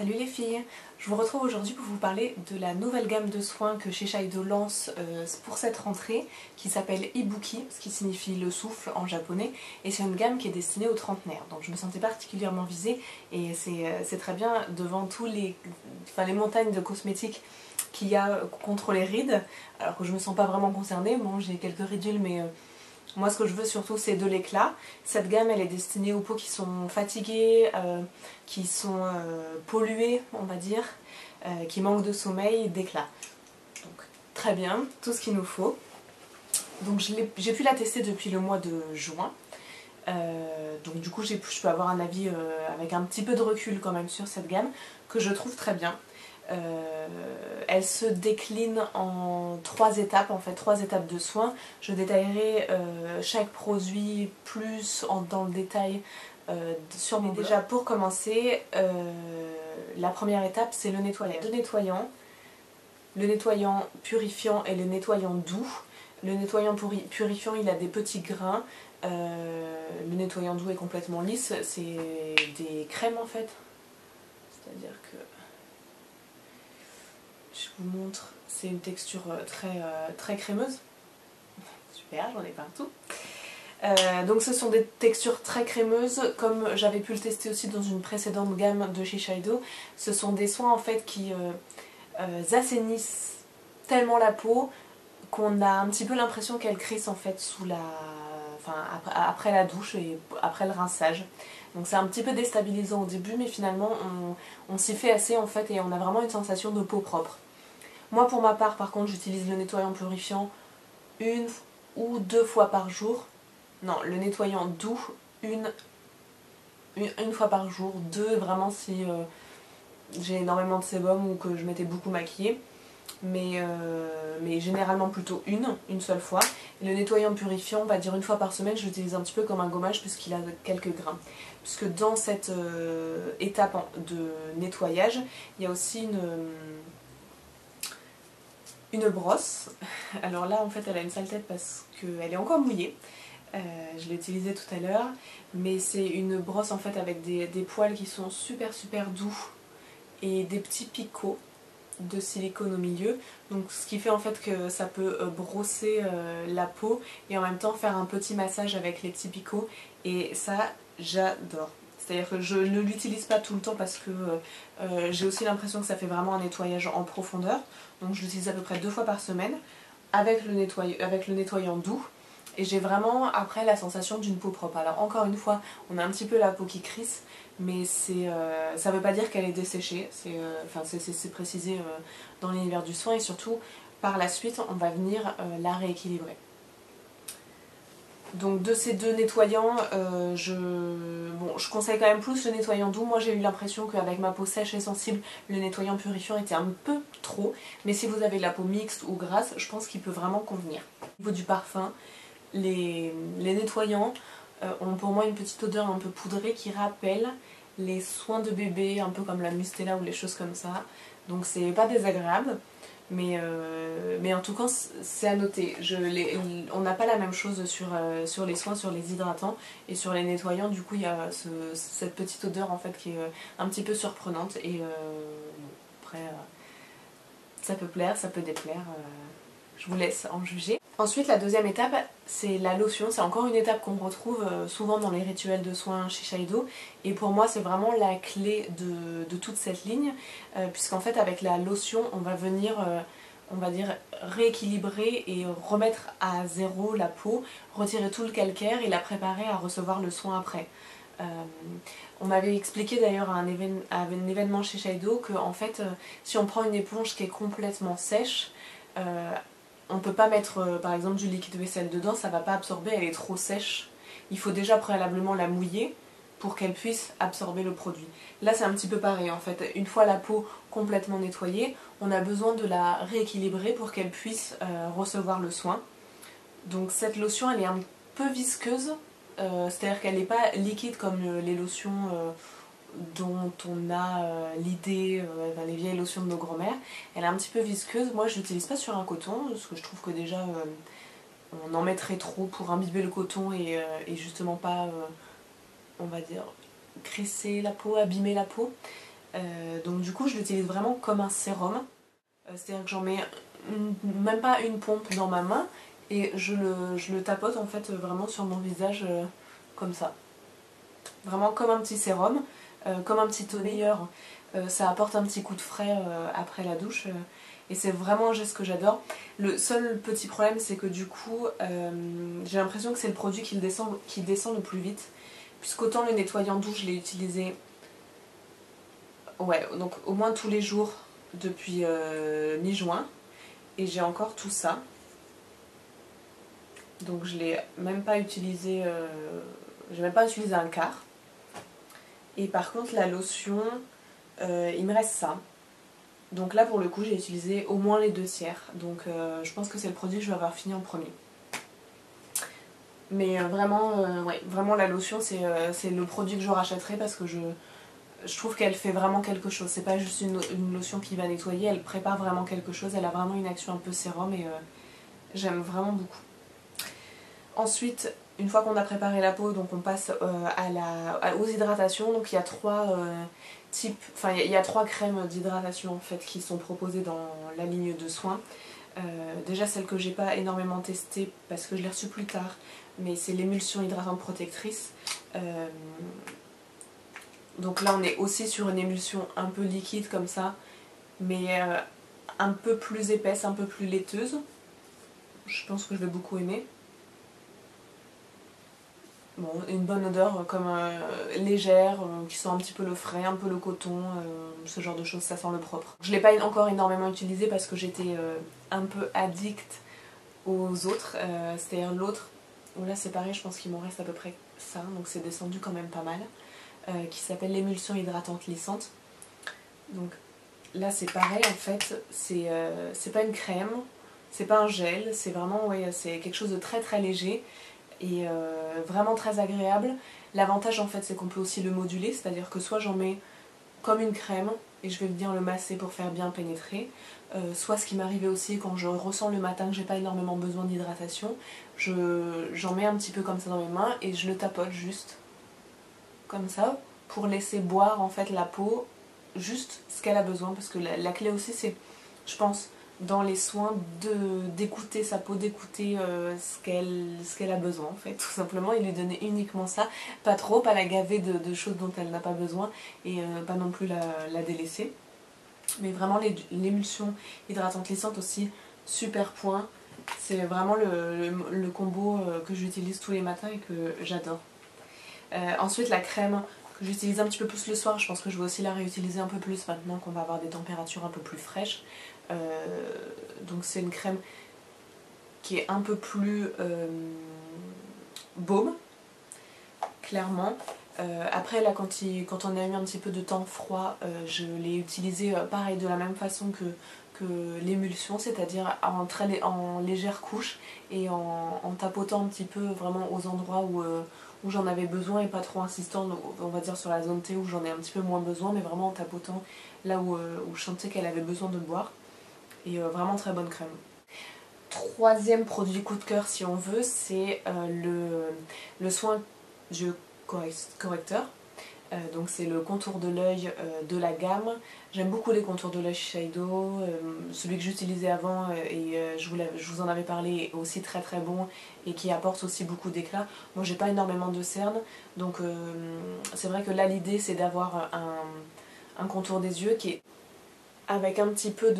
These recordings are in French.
Salut les filles, je vous retrouve aujourd'hui pour vous parler de la nouvelle gamme de soins que Shiseido lance pour cette rentrée qui s'appelle Ibuki, ce qui signifie le souffle en japonais, et c'est une gamme qui est destinée aux trentenaires, donc je me sentais particulièrement visée et c'est très bien devant les montagnes de cosmétiques qu'il y a contre les rides, alors que je me sens pas vraiment concernée, bon j'ai quelques ridules mais moi ce que je veux surtout c'est de l'éclat. Cette gamme elle est destinée aux peaux qui sont fatiguées, qui sont polluées on va dire, qui manquent de sommeil, d'éclat. Donc très bien, tout ce qu'il nous faut. Donc j'ai pu la tester depuis le mois de juin. Donc du coup je peux avoir un avis avec un petit peu de recul quand même sur cette gamme que je trouve très bien. Elle se décline en 3 étapes, en fait 3 étapes de soins. Je détaillerai chaque produit plus dans le détail sur mon blog. Déjà pour commencer, la première étape c'est le nettoyant. Le nettoyant purifiant et le nettoyant doux. Le nettoyant purifiant il a des petits grains, le nettoyant doux est complètement lisse, c'est des crèmes en fait. C'est-à-dire que je vous montre, c'est une texture très crémeuse. Super, j'en ai partout. Donc ce sont des textures très crémeuses, comme j'avais pu le tester aussi dans une précédente gamme de Shiseido. Ce sont des soins en fait qui assainissent tellement la peau qu'on a un petit peu l'impression qu'elle crisse en fait après la douche et après le rinçage. Donc c'est un petit peu déstabilisant au début, mais finalement on s'y fait assez en fait et on a vraiment une sensation de peau propre. Moi pour ma part par contre j'utilise le nettoyant purifiant 1 ou 2 fois par jour. Non, le nettoyant doux une fois par jour, 2 vraiment si j'ai énormément de sébum ou que je m'étais beaucoup maquillée. Mais généralement plutôt une seule fois. Et le nettoyant purifiant, on va dire 1 fois par semaine, je l'utilise un petit peu comme un gommage puisqu'il a quelques grains. Puisque dans cette étape de nettoyage, il y a aussi une brosse. Alors là en fait elle a une sale tête parce qu'elle est encore mouillée. Je l'ai utilisée tout à l'heure, mais c'est une brosse en fait avec des poils qui sont super doux et des petits picots de silicone au milieu, donc ce qui fait en fait que ça peut brosser la peau et en même temps faire un petit massage avec les petits picots, et ça j'adore. C'est-à-dire que je ne l'utilise pas tout le temps parce que j'ai aussi l'impression que ça fait vraiment un nettoyage en profondeur, donc je l'utilise à peu près 2 fois par semaine avec le nettoyant doux. Et j'ai vraiment après la sensation d'une peau propre. Alors encore une fois, on a un petit peu la peau qui crisse, mais ça veut pas dire qu'elle est desséchée, c'est précisé dans l'univers du soin, et surtout par la suite on va venir la rééquilibrer. Donc de ces 2 nettoyants, je conseille quand même plus le nettoyant doux. Moi j'ai eu l'impression qu'avec ma peau sèche et sensible, le nettoyant purifiant était un peu trop, mais si vous avez la peau mixte ou grasse, je pense qu'il peut vraiment convenir. Au niveau du parfum, les nettoyants ont pour moi une petite odeur un peu poudrée qui rappelle les soins de bébé, un peu comme la Mustela ou les choses comme ça. Donc c'est pas désagréable, mais en tout cas c'est à noter. On n'a pas la même chose sur les soins, sur les hydratants et sur les nettoyants. Du coup il y a cette petite odeur en fait qui est un petit peu surprenante, et après ça peut plaire, ça peut déplaire, je vous laisse en juger. Ensuite la deuxième étape c'est la lotion, c'est encore une étape qu'on retrouve souvent dans les rituels de soins chez Shiseido, et pour moi c'est vraiment la clé de toute cette ligne, puisqu'en fait avec la lotion on va venir on va dire rééquilibrer et remettre à zéro la peau, retirer tout le calcaire et la préparer à recevoir le soin après. On m'avait expliqué d'ailleurs à un événement chez Shiseido que en fait si on prend une éponge qui est complètement sèche, on ne peut pas mettre par exemple du liquide vaisselle dedans, ça ne va pas absorber, elle est trop sèche. Il faut déjà préalablement la mouiller pour qu'elle puisse absorber le produit. Là c'est un petit peu pareil en fait, une fois la peau complètement nettoyée, on a besoin de la rééquilibrer pour qu'elle puisse recevoir le soin. Donc cette lotion elle est un peu visqueuse, c'est-à-dire qu'elle n'est pas liquide comme les lotions dont on a l'idée, les vieilles lotions de nos grands-mères. Elle est un petit peu visqueuse. Moi je l'utilise pas sur un coton parce que je trouve que déjà on en mettrait trop pour imbiber le coton et justement pas on va dire crisser la peau, abîmer la peau. Donc du coup je l'utilise vraiment comme un sérum. C'est-à-dire que j'en mets même pas une pompe dans ma main et je le tapote en fait vraiment sur mon visage comme ça. Vraiment comme un petit sérum, comme un petit tonieur. Ça apporte un petit coup de frais après la douche. Et c'est vraiment un geste que j'adore. Le seul petit problème c'est que du coup j'ai l'impression que c'est le produit qui descend le plus vite. Puisqu'autant le nettoyant douche je l'ai utilisé ouais, donc au moins tous les jours depuis mi-juin. Et j'ai encore tout ça. Donc je l'ai même pas utilisé, j'ai même pas utilisé un quart. Et par contre la lotion, il me reste ça. Donc là pour le coup j'ai utilisé au moins les 2/3. Donc je pense que c'est le produit que je vais avoir fini en premier. Mais vraiment, ouais, vraiment la lotion c'est le produit que je rachèterai parce que je trouve qu'elle fait vraiment quelque chose. C'est pas juste une lotion qui va nettoyer, elle prépare vraiment quelque chose. Elle a vraiment une action un peu sérum et j'aime vraiment beaucoup. Ensuite, une fois qu'on a préparé la peau, donc on passe aux hydratations. Donc il y a trois types, enfin il y a trois crèmes d'hydratation en fait qui sont proposées dans la ligne de soins. Déjà celle que j'ai pas énormément testée parce que je l'ai reçue plus tard, mais c'est l'émulsion hydratante protectrice. Donc là on est aussi sur une émulsion un peu liquide comme ça, mais un peu plus épaisse, un peu plus laiteuse. Je pense que je vais beaucoup aimer. Bon, une bonne odeur comme légère, qui sent un petit peu le frais, un peu le coton, ce genre de choses, ça sent le propre. Je ne l'ai pas encore énormément utilisé parce que j'étais un peu addict aux autres, c'est-à-dire l'autre, où là c'est pareil, je pense qu'il m'en reste à peu près ça, donc c'est descendu quand même pas mal, qui s'appelle l'émulsion hydratante lissante. Donc là c'est pareil en fait, c'est pas une crème, c'est pas un gel, c'est vraiment ouais, c'est quelque chose de très très léger et vraiment très agréable. L'avantage en fait c'est qu'on peut aussi le moduler, c'est-à-dire que soit j'en mets comme une crème et je vais venir le masser pour faire bien pénétrer, soit ce qui m'arrivait aussi quand je ressens le matin que j'ai pas énormément besoin d'hydratation, j'en mets un petit peu comme ça dans mes mains et je le tapote juste comme ça pour laisser boire en fait la peau juste ce qu'elle a besoin, parce que la clé aussi c'est, je pense, dans les soins d'écouter sa peau, d'écouter ce qu'elle a besoin en fait, tout simplement, et lui donner uniquement ça, pas trop, pas la gaver de choses dont elle n'a pas besoin et pas non plus la délaisser. Mais vraiment l'émulsion hydratante lissante aussi, super point, c'est vraiment le combo que j'utilise tous les matins et que j'adore. Ensuite la crème que j'utilise un petit peu plus le soir, je pense que je vais aussi la réutiliser un peu plus maintenant qu'on va avoir des températures un peu plus fraîches. Donc c'est une crème qui est un peu plus baume, clairement. Après là quand on a eu un petit peu de temps froid, je l'ai utilisée pareil de la même façon que l'émulsion, c'est-à-dire en légère couche et en tapotant un petit peu vraiment aux endroits où j'en avais besoin et pas trop insistant, on va dire sur la zone T où j'en ai un petit peu moins besoin, mais vraiment en tapotant là où je sentais qu'elle avait besoin de boire. Et vraiment très bonne crème. Troisième produit coup de cœur si on veut, c'est le soin d'yeux correcteur. Donc c'est le contour de l'œil de la gamme. J'aime beaucoup les contours de l'œil Shiseido. Celui que j'utilisais avant et je vous en avais parlé est aussi très très bon et qui apporte aussi beaucoup d'éclat. Moi j'ai pas énormément de cernes, donc c'est vrai que là l'idée c'est d'avoir un contour des yeux qui est avec un petit peu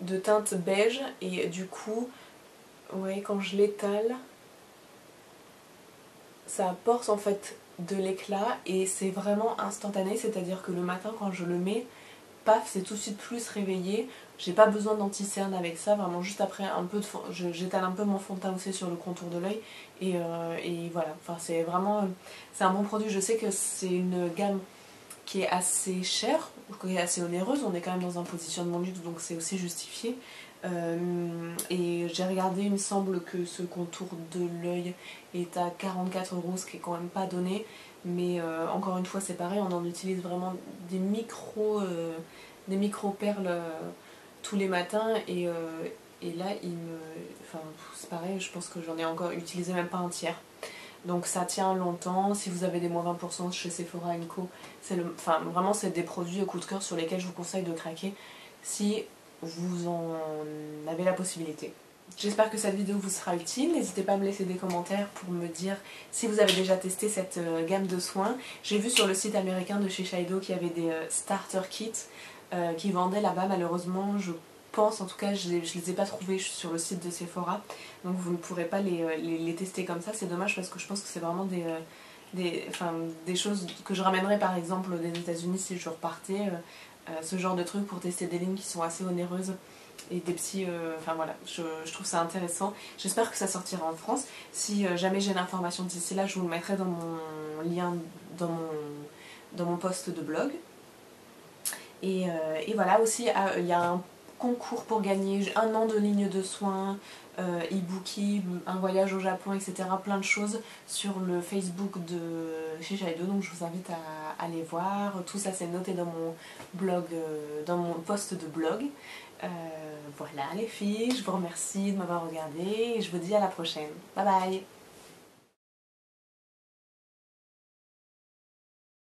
de teinte beige et du coup, ouais, quand je l'étale, ça apporte en fait de l'éclat et c'est vraiment instantané, c'est-à-dire que le matin quand je le mets, paf, c'est tout de suite plus réveillé. J'ai pas besoin d'anti-cerne avec ça, vraiment juste après un peu de j'étale un peu mon fond de teint aussi sur le contour de l'œil et voilà, enfin c'est vraiment c'est un bon produit. Je sais que c'est une gamme qui est assez chère, qui est assez onéreuse, on est quand même dans un positionnement luxe donc c'est aussi justifié. Et j'ai regardé, il me semble que ce contour de l'œil est à 44 €, ce qui est quand même pas donné, mais encore une fois c'est pareil, on en utilise vraiment des micro perles tous les matins et là enfin c'est pareil, je pense que j'en ai encore utilisé même pas un tiers. Donc ça tient longtemps. Si vous avez des moins 20% chez Sephora Co, enfin, vraiment c'est des produits au coup de cœur sur lesquels je vous conseille de craquer si vous en avez la possibilité. J'espère que cette vidéo vous sera utile. N'hésitez pas à me laisser des commentaires pour me dire si vous avez déjà testé cette gamme de soins. J'ai vu sur le site américain de chez Shiseido qu'il y avait des starter kits qui vendaient là-bas. Malheureusement, je pense, en tout cas, je les ai pas trouvés sur le site de Sephora. Donc vous ne pourrez pas les tester comme ça. C'est dommage parce que je pense que c'est vraiment des choses que je ramènerais par exemple des États-Unis si je repartais. Ce genre de trucs pour tester des lignes qui sont assez onéreuses. Et des petits... enfin voilà, je trouve ça intéressant. J'espère que ça sortira en France. Si jamais j'ai l'information d'ici là, je vous le mettrai dans mon lien, dans mon post de blog. Et voilà, aussi, il y a un concours pour gagner 1 an de ligne de soins, e-bookie, un voyage au Japon, etc. Plein de choses sur le Facebook de Shiseido, donc je vous invite à aller voir. Tout ça c'est noté dans mon blog, dans mon post de blog. Voilà les filles, je vous remercie de m'avoir regardé et je vous dis à la prochaine. Bye bye!